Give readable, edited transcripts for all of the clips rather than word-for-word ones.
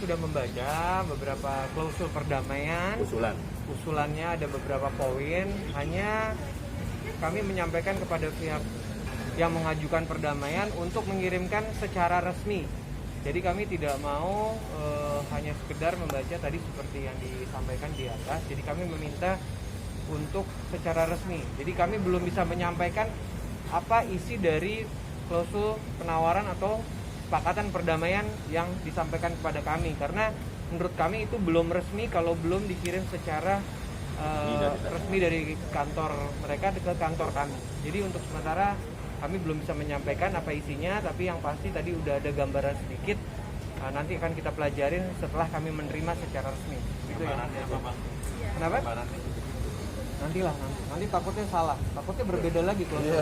sudah membaca beberapa klausul perdamaian. Usulannya ada beberapa poin. Hanya kami menyampaikan kepada pihak yang mengajukan perdamaian untuk mengirimkan secara resmi. Jadi kami tidak mau hanya sekedar membaca tadi seperti yang disampaikan di atas. Jadi kami meminta untuk secara resmi. Jadi kami belum bisa menyampaikan apa isi dari klausul penawaran atau kesepakatan perdamaian yang disampaikan kepada kami, karena menurut kami itu belum resmi kalau belum dikirim secara resmi dari kantor mereka ke kantor kami. Jadi untuk sementara kami belum bisa menyampaikan apa isinya, tapi yang pasti tadi udah ada gambaran sedikit. Nanti akan kita pelajarin setelah kami menerima secara resmi. Itu ya. Kenapa? Nanti takutnya salah, takutnya berbeda lagi klausul.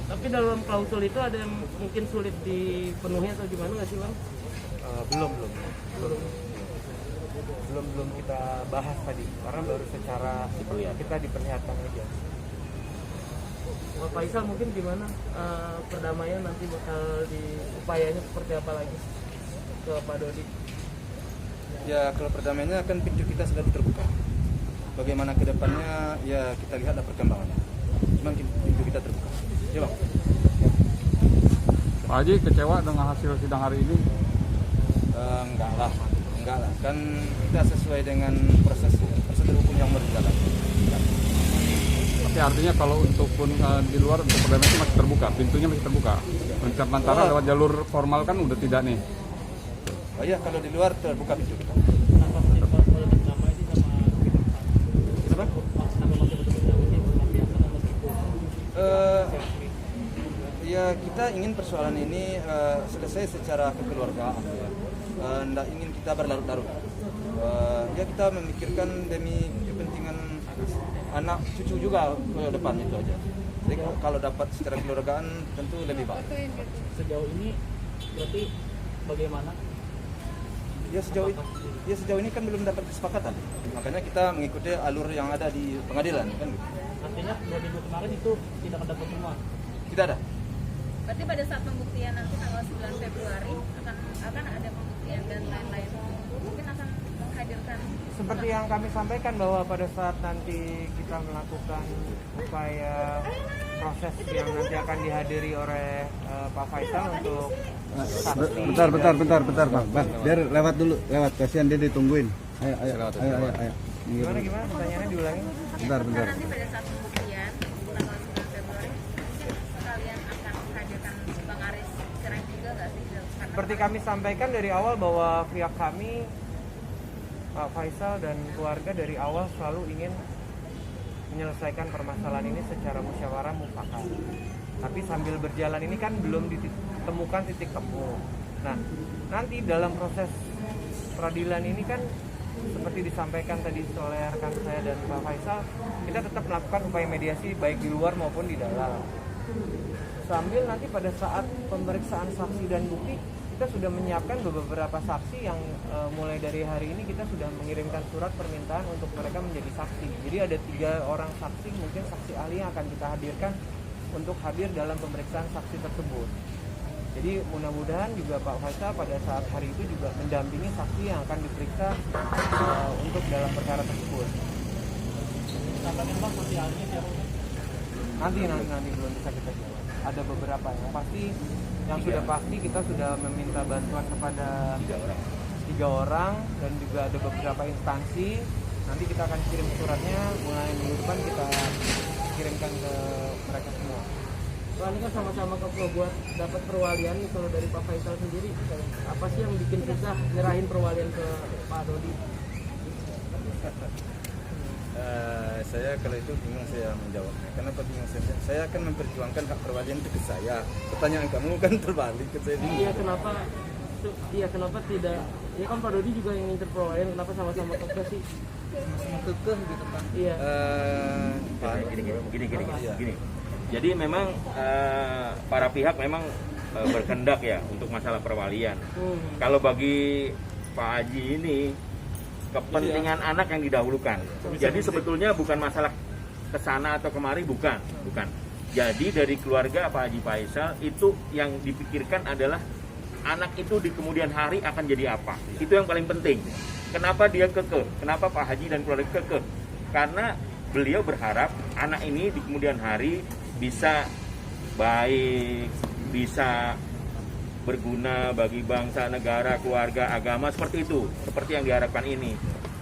Tapi dalam klausul itu ada yang mungkin sulit dipenuhi atau gimana nggak sih, Bang? Belum kita bahas tadi, karena baru secara kita diperlihatkan aja. Pak Faisal mungkin gimana perdamaian nanti bakal upayanya seperti apa lagi ke Pak Dodi? Ya kalau perdamaiannya kan pintu kita sudah terbuka. Bagaimana ke depannya ya kita lihatlah perkembangannya. Cuman pintu kita terbuka. Ya Bang. Pak Haji kecewa dengan hasil sidang hari ini? Enggak lah. Kan kita sesuai dengan prosedur hukum yang berjalan. Tapi artinya kalau untuk pun di luar untuk perdamaian itu masih terbuka, pintunya masih terbuka. Sementara lewat jalur formal kan udah tidak nih. Oh iya, kalau di luar terbuka pintu kita. Ya kita ingin persoalan ini selesai secara kekeluargaan. Tidak ingin kita berlarut-larut. Ya kita memikirkan demi kepentingan anak cucu juga ke depan itu aja. Jadi kalau dapat secara kekeluargaan tentu lebih baik. Sejauh ini berarti bagaimana? Ya sejauh ini kan belum dapat kesepakatan. Makanya kita mengikuti alur yang ada di pengadilan kan. Artinya 2 minggu kemarin itu tidak dapat semua. Tidak ada. Berarti pada saat pembuktian nanti tanggal 9 Februari akan ada pembuktian dan lain-lain. Mungkin akan menghadirkan Seperti yang kami sampaikan bahwa pada saat nanti kita melakukan upaya proses yang nanti akan dihadiri oleh Pak Faisal untuk saksi. Bentar Bang. Biar lewat dulu, kasihan dia ditungguin. Ayo. Gimana pertanyaannya diulangi? Bentar. nanti pada saat pembuktian tanggal 9 Februari sekalian akan menghadirkan Bang Aris Sirait juga nggak sih? Seperti kami sampaikan dari awal bahwa pihak kami Pak Faisal dan keluarga dari awal selalu ingin menyelesaikan permasalahan ini secara musyawarah mufakat. Tapi sambil berjalan ini kan belum ditemukan titik temu. Nah, nanti dalam proses peradilan ini kan seperti disampaikan tadi oleh rekan saya dan Pak Faisal, kita tetap melakukan upaya mediasi baik di luar maupun di dalam. Sambil nanti pada saat pemeriksaan saksi dan bukti, kita sudah menyiapkan beberapa saksi yang mulai dari hari ini kita sudah mengirimkan surat permintaan untuk mereka menjadi saksi. Jadi ada 3 orang saksi, mungkin saksi ahli yang akan kita hadirkan untuk hadir dalam pemeriksaan saksi tersebut. Jadi mudah-mudahan juga Pak Faisal pada saat hari itu juga mendampingi saksi yang akan diperiksa untuk dalam perkara tersebut. Nanti belum bisa kita jawab. Ada beberapa yang pasti, yang sudah pasti kita sudah meminta bantuan kepada 3 orang dan juga ada beberapa instansi. Nanti kita akan kirim suratnya mulai minggu depan, kita kirimkan ke mereka semua. Pak, ini kan sama-sama buat dapat perwalian nih. Kalau dari Pak Faisal sendiri, apa sih yang bikin susah nyerahin perwalian ke Pak Dodi? Saya kalau itu bingung saya menjawabnya. Kenapa bingung saya? Saya akan memperjuangkan hak perwalian itu ke saya. Pertanyaan kamu kan terbalik ke saya. Iya, kenapa tidak? Ya kan Pak Dodi juga yang ingin perwalian, kenapa sama-sama kekeh sih? Sama kekeh gitu kan. Iya. Gini. Jadi memang para pihak memang berkehendak ya untuk masalah perwalian. Kalau bagi Pak Haji ini kepentingan anak yang didahulukan. Jadi sebetulnya bukan masalah kesana atau kemari, bukan. Jadi dari keluarga Pak Haji Faisal itu yang dipikirkan adalah anak itu di kemudian hari akan jadi apa. Itu yang paling penting. Kenapa dia kekeh? Kenapa Pak Haji dan keluarga kekeh? Karena beliau berharap anak ini di kemudian hari bisa baik, bisa berguna bagi bangsa, negara, keluarga, agama, seperti itu, seperti yang diharapkan ini.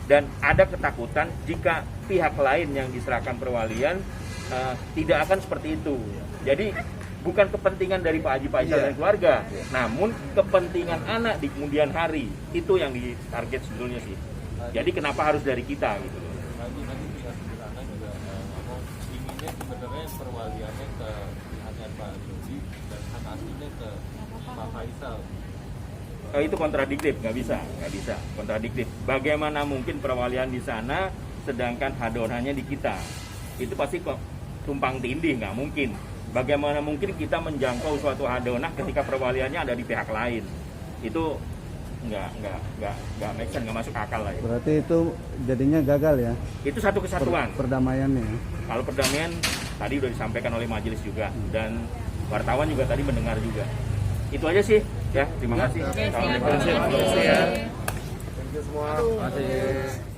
Dan ada ketakutan jika pihak lain yang diserahkan perwalian tidak akan seperti itu. Jadi bukan kepentingan dari Pak Haji Faisal dan keluarga, namun kepentingan anak di kemudian hari, itu yang ditarget sebetulnya sih. Jadi kenapa harus dari kita gitu loh. Nanti bisa sederhana juga ngomong inginnya sebenarnya perwaliannya ke pihaknya Pak Dodi dan hak aslinya ke Pak Faisal. Itu kontradiktif, nggak bisa, kontradiktif. Bagaimana mungkin perwalian di sana, sedangkan hadonannya di kita? Itu pasti kok tumpang tindih, nggak mungkin. Bagaimana mungkin kita menjangkau suatu hadonah ketika perwaliannya ada di pihak lain? Itu nggak make sense, nggak masuk akal lah ya. Berarti itu jadinya gagal ya? Itu satu kesatuan. Perdamaiannya. Kalau perdamaian tadi udah disampaikan oleh majelis juga dan wartawan juga tadi mendengar juga. Itu aja sih ya. Terima kasih. Assalamualaikum. Terima kasih ya. Thank you semua. Terima kasih.